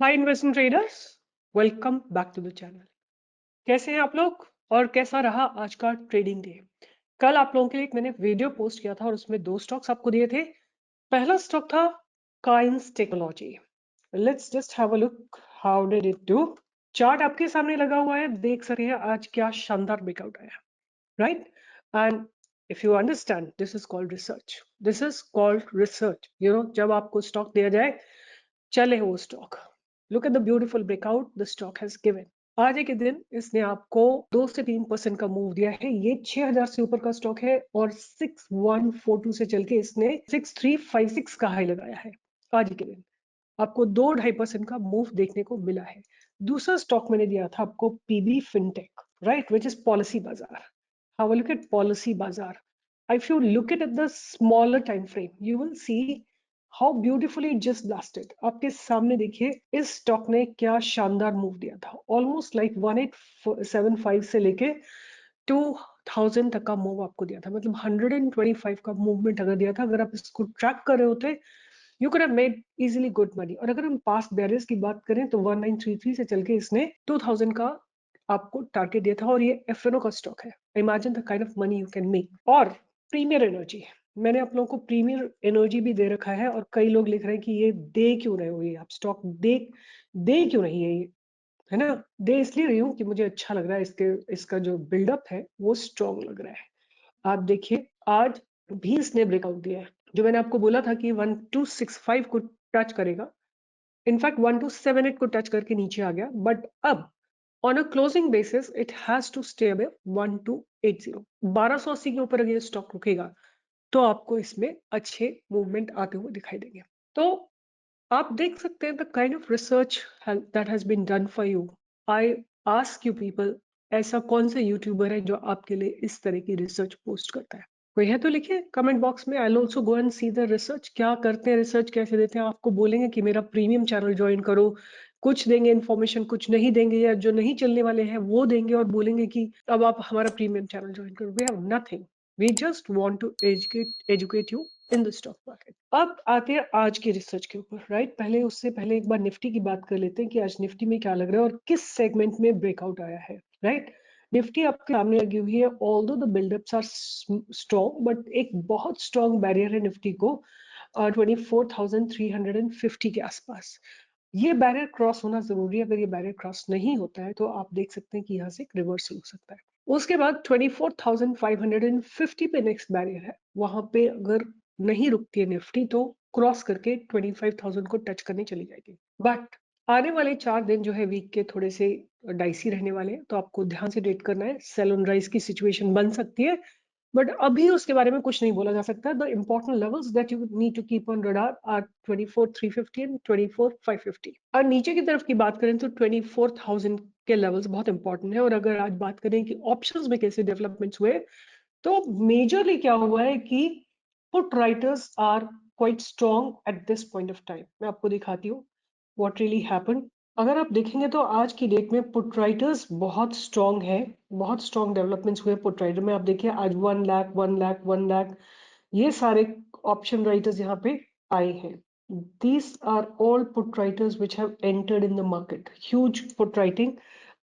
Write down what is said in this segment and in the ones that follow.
Hi investment traders, welcome back to the channel. कैसे हैं आप लोग और कैसा रहा आज का ट्रेडिंग डे? कल आप लोगों के लिए एक मैंने वीडियो पोस्ट किया था और उसमें दो स्टॉक्स आपको दिए थे। पहला स्टॉक था coins technology. Let's just have a look how did it do. Chart आपके सामने लगा हुआ है, देख सकते हैं आज क्या शानदार ब्रेकआउट आया, right? And if you understand, this is called research. This is called research. जब आपको स्टॉक दिया जाए, चले वो stock. Look at the beautiful breakout the stock has given. आज के दिन इसने आपको 2 से 3% का मूव दिया है। ये 6000 से ऊपर का स्टॉक है और 6142 से चल के इसने 6356 का हाई लगाया है। आज के दिन आपको 2-2.5% का मूव देखने को मिला है। दूसरा स्टॉक मैंने दिया था आपको PB Fintech, right, which is Policybazaar. How look at Policybazaar. If you look at the smaller time frame, you will see how beautifully it just blasted. आपके सामने देखिए इस स्टॉक ने क्या शानदार मूव दिया था। ऑलमोस्ट लाइक 1875 से लेके 2000 तक का मूव आपको दिया था। मतलब 125 का मूवमेंट अगर दिया था, अगर आप इसको ट्रैक कर रहे होते, you can have made easily good money. और अगर हम पास्ट बैरियर्स की बात करें तो 1933 से चल के इसने 2000 का आपको टारगेट दिया था और ये एफएनओ का स्टॉक है। Imagine the kind of money you can make. और प्रीमियर एनर्जी, मैंने आप लोगों को प्रीमियर एनर्जी भी दे रखा है और कई लोग लिख रहे हैं कि ये दे क्यों रहे हो, ये आप स्टॉक दे क्यों नहीं है ये, है ना? दे इसलिए रही हूँ कि मुझे अच्छा लग रहा है, इसका जो बिल्डअप है वो स्ट्रॉन्ग लग रहा है। आप देखिए आज भी इसने ब्रेकआउट दिया है। जो मैंने आपको बोला था कि 1265 को टच करेगा, इनफैक्ट 1278 को टच करके नीचे आ गया, बट अब on a closing basis it has to stay above 1280। 1280 के ऊपर अगर ये स्टॉक रुकेगा तो आपको इसमें अच्छे मूवमेंट आते हुए दिखाई देंगे। तो आप देख सकते हैं the kind of research that has been done for you. I ask you people, ऐसा कौन सा यूट्यूबर है जो आपके लिए इस तरह की रिसर्च पोस्ट करता है? कोई है तो लिखिए कमेंट बॉक्स में। I will also go and see the research, क्या करते हैं, रिसर्च कैसे देते हैं। आपको बोलेंगे कि मेरा प्रीमियम चैनल ज्वाइन करो, कुछ देंगे इन्फॉर्मेशन, कुछ नहीं देंगे, या जो नहीं चलने वाले हैं वो देंगे और बोलेंगे कि अब आप हमारा प्रीमियम चैनल ज्वाइन करो। We have nothing, we just want to educate you in the stock market. अब आते हैं आज की रिसर्च के ऊपर, राइट? पहले उससे पहले एक बार निफ्टी की बात कर लेते हैं कि आज निफ्टी में क्या लग रहा है और किस सेगमेंट में ब्रेकआउट आया है, राइट? निफ्टी आपके सामने लगी हुई है। Although the buildups are strong, but एक बहुत स्ट्रॉन्ग बैरियर है निफ्टी को 24,350 के आसपास। ये बैरियर क्रॉस होना जरूरी है। अगर ये बैरियर क्रॉस नहीं होता है तो आप देख सकते हैं कि यहाँ से एक रिवर्सल हो सकता है। उसके बाद 24,550 पे नेक्स्ट बैरियर है। वहां पे अगर नहीं रुकती है निफ्टी तो क्रॉस करके 25,000 को टच करने चली जाएगी। बट आने वाले 4 दिन जो है वीक के थोड़े से डाइसी रहने वाले हैं, तो आपको ध्यान से डेट करना है। सेल ऑन राइज की सिचुएशन बन सकती है, बट अभी उसके बारे में कुछ नहीं बोला जा सकता। The important levels that you need to keep on radar are 24,350 and 24,550। और नीचे की तरफ की बात करें तो 24,000 के लेवल्स बहुत इंपॉर्टेंट है। और अगर आज बात करें कि ऑप्शंस में कैसे डेवलपमेंट्स हुए, तो मेजरली क्या हुआ है कि put writers are quite strong at this point of time. मैं आपको दिखाती हूँ व्हाट रियली हैपेंड। अगर आप देखेंगे तो आज की डेट में पुट राइटर्स बहुत स्ट्रॉन्ग है, बहुत स्ट्रॉन्ग डेवलपमेंट्स हुए पुट राइटर में। आप देखिए आज 1 लाख 1 लाख 1 लाख ये सारे ऑप्शन राइटर्स यहाँ पे आए हैं। These are all put writers which have entered in the market. Huge put writing.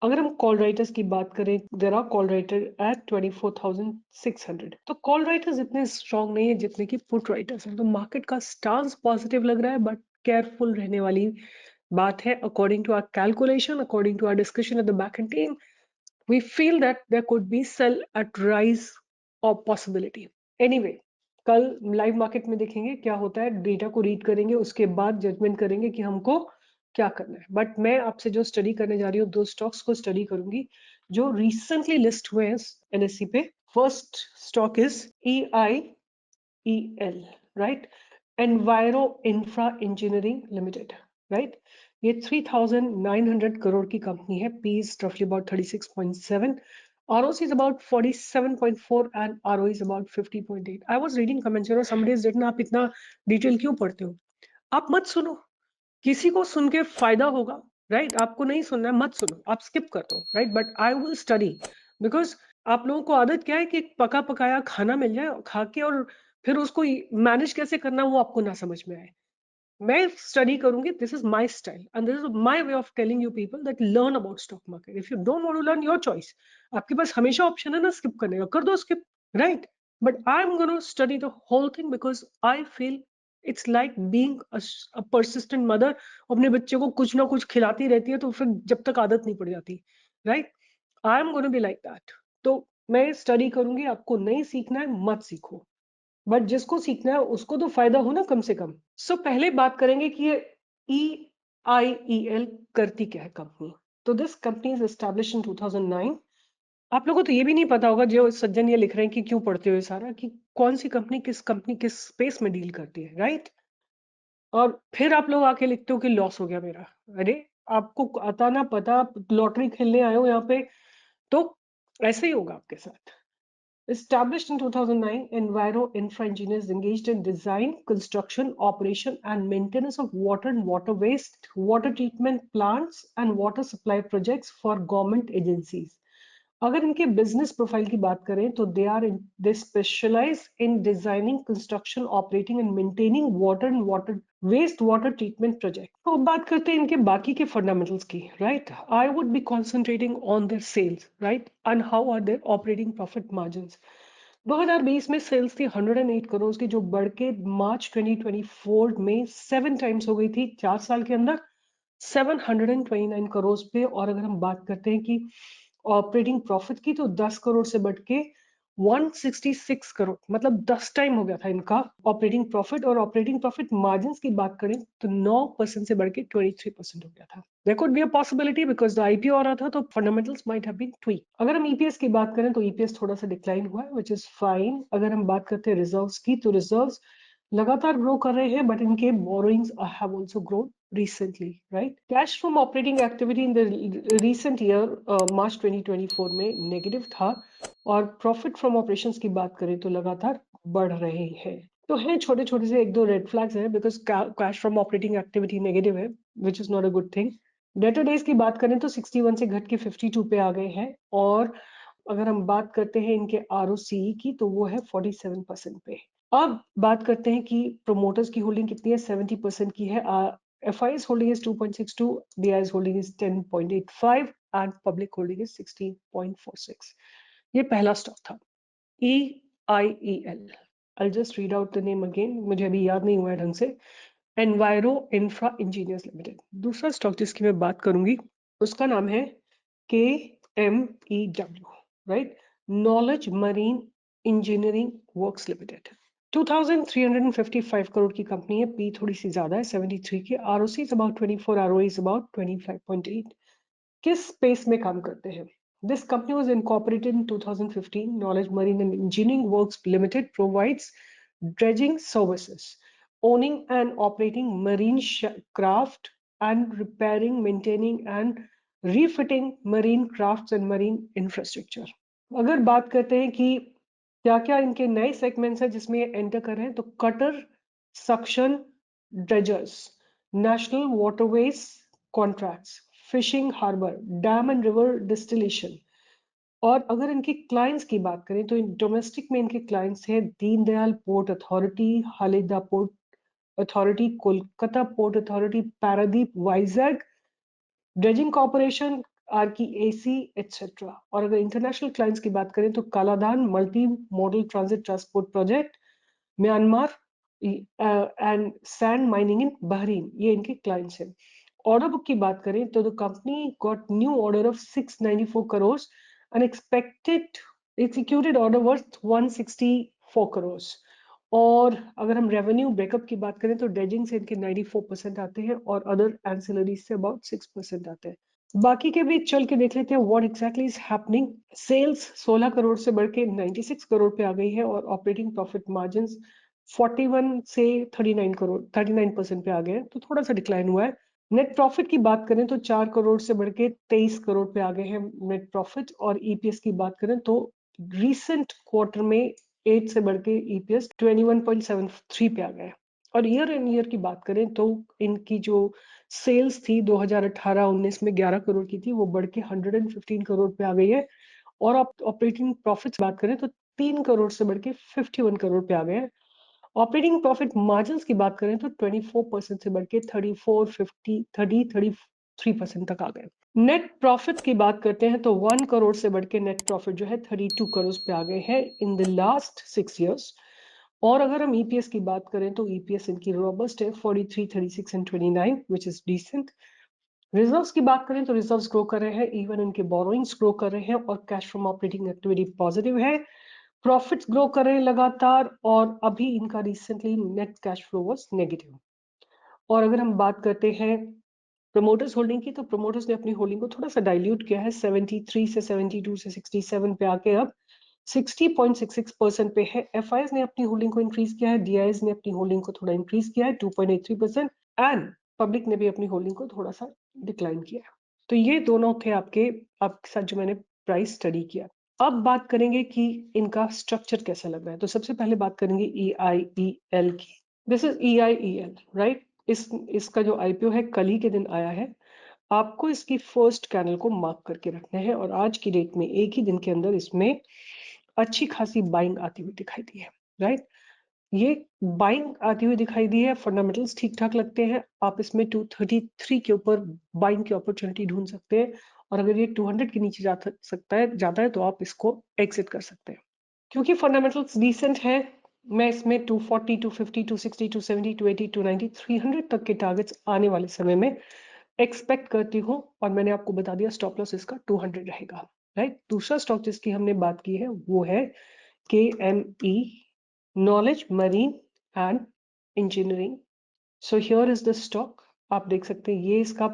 अगर हम कॉल राइटर्स की बात करें, there are call writer at 24,600। तो कॉल राइटर्स इतने स्ट्रॉन्ग नहीं है जितने कि पुट राइटर्स हैं। तो मार्केट का स्टांस पॉजिटिव लग रहा है, बट केयरफुल रहने वाली बात है। According to our calculation, according to our discussion at the back end team, we feel that there could be sell at rise or possibility. Anyway, कल लाइव मार्केट में देखेंगे क्या होता है, डेटा को रीड करेंगे, उसके बाद जजमेंट करेंगे कि हमको क्या करना है। बट मैं आपसे जो स्टडी करने जा रही हूँ, 2 स्टॉक्स को स्टडी करूंगी जो रिसेंटली लिस्ट हुए हैं एनएससी पे। First stock is EIEL, right? Enviro infra engineering limited, right? ये 3,900 करोड़ की कंपनी है। पी इज रफली about 36.7, ROC is about 47.4 and ROE is about 50.8. I was reading comments, somebody has written, आप इतना detail क्यों पढ़ते हो? आप मत सुनो, किसी को सुन के फायदा होगा, राइट? आपको नहीं सुनना है मत सुनो, आप स्किप कर दो, right? But I will study, because आप लोगों को आदत क्या है कि पका पकाया खाना मिल जाए खा के, और फिर उसको मैनेज कैसे करना वो आपको ना समझ में आए। मैं स्टडी करूंगी, this is my style and this is my way of telling you people that learn about stock market. If you don't want to learn, your choice. आपके पास हमेशा ऑप्शन है ना स्किप करने का, कर दो skip, right? But I am gonna study the whole thing because I feel it's like being a persistent mother. अपने बच्चे को कुछ ना कुछ खिलाती रहती है तो फिर जब तक आदत नहीं पड़ जाती, right? I am gonna be like that. तो मैं स्टडी करूंगी, आपको नहीं सीखना है मत सीखो, बट जिसको सीखना है उसको तो फायदा हो ना कम से कम। सो पहले बात करेंगे कि ये EIEL करती क्या है कंपनी। तो this company is establish in 2009। आप लोगों को तो ये भी नहीं पता होगा जो सज्जन ये लिख रहे हैं कि क्यों पढ़ते हो ये सारा, कि कौन सी कंपनी किस स्पेस में डील करती है, राइट? और फिर आप लोग आके लिखते हो कि लॉस हो गया मेरा। अरे, आपको आता ना पता, आप लॉटरी खेलने आए हो यहाँ पे, तो ऐसे ही होगा आपके साथ। Established in 2009, Enviro Infra Engineers engaged in design, construction, operation, and maintenance of water and water waste, water treatment plants, and water supply projects for government agencies. अगर इनके बिजनेस प्रोफाइल की बात करें तो they specialise in designing, construction, operating and maintaining water and water waste water treatment project. तो अब बात करते हैं इनके बाकी के फंडामेंटल्स की, right? I would be concentrating on their sales, right, and how are their operating profit margins. 2020 में सेल्स थी 108 करोड़ की, जो बढ़ के मार्च 2024 में 7 टाइम्स हो गई थी, 4 साल के अंदर 729 करोड़ पे। और अगर हम बात करते हैं कि ऑपरेटिंग प्रॉफिट की, तो 10 करोड़ से बढ़ के 166 करोड़, मतलब 10 टाइम हो गया था इनका ऑपरेटिंग प्रॉफिट। और ऑपरेटिंग प्रॉफिट मार्जिन की बात करें तो 9% से बढ़ के 23% हो गया था। There could be a possibility because the IPO आ रहा था, तो fundamentals might have been tweak. अगर हम EPS की बात करें तो EPS थोड़ा सा डिक्लाइन हुआ है, विच इज फाइन। अगर हम बात करते हैं रिजर्व्स की, तो रिजर्व्स लगातार ग्रो कर रहे हैं, बट इनके borrowings have also grown recently, right? Cash from operating activity in the recent year, March 2024 में नेगेटिव था। और प्रॉफिट फ्रॉम ऑपरेशंस की बात करें तो लगातार बढ़ रहे हैं। तो हैं छोटे छोटे से एक दो रेड फ्लैग्स हैं, because cash from operating activity negative है, which is not a good thing. Debtor days की बात करें तो 61 से घट के 52 पे आ गए हैं। और अगर हम बात करते हैं इनके ROCE की, तो वो है 47% पे। अब बात करते हैं कि प्रोमोटर्स की होल्डिंग कितनी है। 70% की है। FI's holding is 2.62, DI's holding is 10.85 and public holding is 16.46। ये पहला स्टॉक था, EIEL। I'll just read out the name again, मुझे अभी याद नहीं हुआ है ढंग से। Enviro infra engineers limited. दूसरा स्टॉक जिसकी मैं बात करूंगी उसका नाम है KMEW, right, knowledge marine engineering works limited. 2355 crore की कंपनी है। पी थोड़ी सी ज्यादा है, 73 की। ROC is about 24, ROE is about 25.8। किस स्पेस में काम करते हैं? This company was incorporated in 2015. Knowledge Marine and Engineering Works Limited provides dredging services, owning and operating marine craft, and repairing, maintaining, and refitting marine crafts and marine infrastructure. अगर बात करते हैं कि क्या क्या इनके नए सेगमेंट्स हैं जिसमें ये एंटर कर रहे हैं, तो cutter, suction, dredgers, national waterways contracts, fishing harbour, dam and river distillation. और अगर इनके क्लाइंट्स की बात करें तो डोमेस्टिक में इनके क्लाइंट्स हैं Deendayal port authority, Haldia port authority, Kolkata port authority, Paradip, Vizag, dredging corporation, RKAC, etcetera. और अगर इंटरनेशनल क्लाइंट्स की बात करें तो Kaladan multi modal transit transport project, Myanmar, and sand mining in Bahrain, ये इनके क्लाइंट्स हैं। ऑर्डर बुक की बात करें तो the company got new order of 694 crore, unexpected executed order worth 164 crore. और अगर हम रेवेन्यू ब्रेकअप की बात करें तो ड्रेजिंग से इनके 94% आते हैं और अदर एंसिलरी से अबाउट 6% आते हैं। बाकी के भी चल के देख लेते हैं what exactly is happening. Sales 16 crore से बढ़ के 96 करोड़ पे आ गई है और ऑपरेटिंग प्रॉफिट मार्जिन 41 से 39% पे आ गए हैं, तो थोड़ा सा डिक्लाइन हुआ है। नेट प्रॉफिट की बात करें तो 4 करोड़ से बढ़ के 23 करोड़ पे आ गए हैं नेट प्रॉफिट। और EPS की बात करें तो रिसेंट क्वार्टर में 8 से बढ़ के EPS 21.73 पे आ गए। और ईयर एंड ईयर की बात करें तो इनकी जो सेल्स थी 2018-19 में 11 करोड़ की थी, वो बढ़ के 115 करोड़ पे आ गई है। और ऑपरेटिंग प्रॉफिट्स बात करें तो 3 करोड़ से बढ़ के 51 करोड़ पे आ गए हैं। ऑपरेटिंग प्रॉफिट मार्जिन्स की बात करें तो 24% से बढ़ के 33% तक आ गए। नेट प्रॉफिट की बात करते हैं तो 1 करोड़ से बढ़ के नेट प्रॉफिट जो है 32 करोड़ पे आ गए हैं इन द लास्ट 6 इयर्स। और अगर हम ईपीएस की बात करें तो ईपीएस इनकी रोबस्ट है 43, 36 and 29 which is decent. Reserves की बात करें तो रिजर्व्स ग्रो कर रहे हैं, इवन इनके बोरोइंग्स ग्रो कर रहे हैं और cash from operating activity positive है। प्रॉफिट्स ग्रो कर रहे हैं लगातार और अभी इनका recently net cash flow was negative. और अगर हम बात करते हैं प्रमोटर्स होल्डिंग की तो प्रमोटर्स ने अपनी होल्डिंग को थोड़ा सा डाइल्यूट किया है, 73 से 72 से 67 पे आके अब 60.66% पे है। एफआईएस ने अपनी होल्डिंग को इंक्रीज किया है, डीआईएस ने अपनी होल्डिंग को थोड़ा इंक्रीज किया है 2.83% एंड पब्लिक ने भी अपनी होल्डिंग को थोड़ा सा डिक्लाइन किया है। तो ये दोनों थे आपके साथ जो मैंने प्राइस स्टडी किया। अब बात करेंगे कि इनका स्ट्रक्चर कैसा लग रहा है। तो सबसे पहले बात करेंगे EIEL की। This is EIEL, right. इसका जो आईपीओ है कल ही के दिन आया है। आपको इसकी फर्स्ट कैंडल को मार्क करके रखना है और आज की डेट में एक ही दिन के अंदर इसमें अच्छी खासी बाइंग आती हुई दिखाई दी है, राइट। ये बाइंग आती हुई दिखाई दी है, फंडामेंटल्स ठीक ठाक लगते हैं। आप इसमें 233 के ऊपर बाइंग की अपॉर्चुनिटी ढूंढ सकते हैं और अगर ये 200 के नीचे जाता है तो आप इसको एग्जिट कर सकते हैं क्योंकि फंडामेंटल्स डिसेंट है। मैं इसमें 240, 250, 260, 270, 280, 290, 300 तक के टारगेट्स आने वाले समय में एक्सपेक्ट करती हूँ और मैंने आपको बता दिया स्टॉप लॉस इसका 200 रहेगा, राइट। दूसरा स्टॉक जिसकी हमने बात की है वो है KME, knowledge marine and engineering. So here is the stock. आप देख सकते हैं ये इसका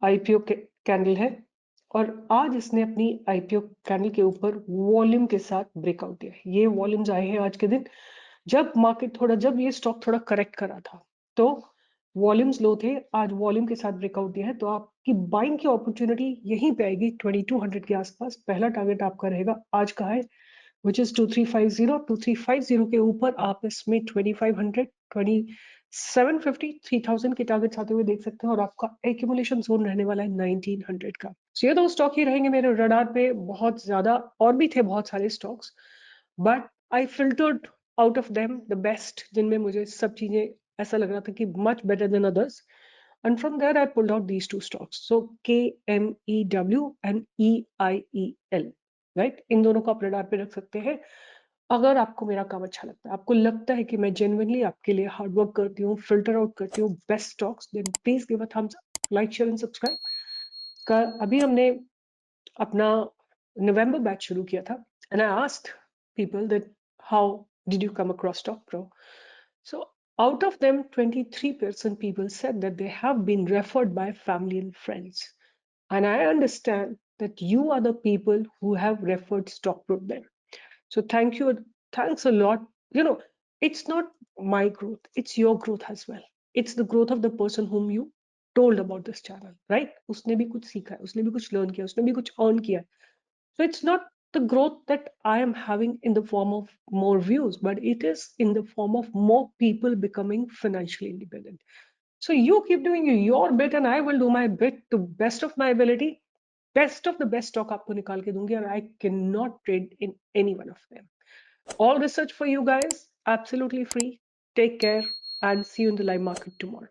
आईपीओ कैंडल है और आज इसने अपनी आईपीओ कैंडल के ऊपर वॉल्यूम के साथ ब्रेकआउट दिया है। ये वॉल्यूम्स आए हैं आज के दिन जब ये स्टॉक थोड़ा करेक्ट करा था तो वॉल्यूम्स लो थे, आज वॉल्यूम के साथ ब्रेकआउट दिया है तो आपकी बाइंग की अपॉर्चुनिटी यहीं पे आएगी 2200 के आसपास। पहला टारगेट आपका रहेगा आज का है which is 2350 के ऊपर आप इसमें 2500, 2750, 3000 के टारगेट्स आते हुए देख सकते हैं और आपका एक्यूमुलेशन जोन रहने वाला है 1900 का। So ये दो स्टॉक ही रहेंगे मेरे रडार पे। बहुत ज्यादा और भी थे बहुत सारे stocks but I filtered out of them the best जिनमें मुझे सब चीजें ऐसा लग रहा था कि much better than others and from there I pulled out these two stocks. So KMEW and EIEL, right. इन दोनों को आप रडार पे रख सकते हैं अगर आपको मेरा काम अच्छा लगता है, आपको लगता है कि मैं जेन्युइनली आपके लिए हार्ड वर्क करती हूँ, फिल्टर आउट करती हूँ best stocks, then please give a thumbs up, like share and subscribe. अभी हमने अपना नवंबर बैच शुरू किया था and I asked people that how did you come across stock pro. So out of them, 23% people said that they have been referred by family and friends. And I understand that you are the people who have referred Stockbrook then. So thank you. Thanks a lot. You know, it's not my growth, it's your growth as well. It's the growth of the person whom you told about this channel, right? उसने भी कुछ सीखा है, उसने भी कुछ learn किया, उसने भी कुछ earn किया है। So it's not the growth that I am having in the form of more views, but it is in the form of more people becoming financially independent. So you keep doing your bit and I will do my bit to best of my ability. Best of the best stock आपको निकाल के दूंगी और I cannot trade in any one of them. All research for you guys, absolutely free. Take care and see you in the live market tomorrow.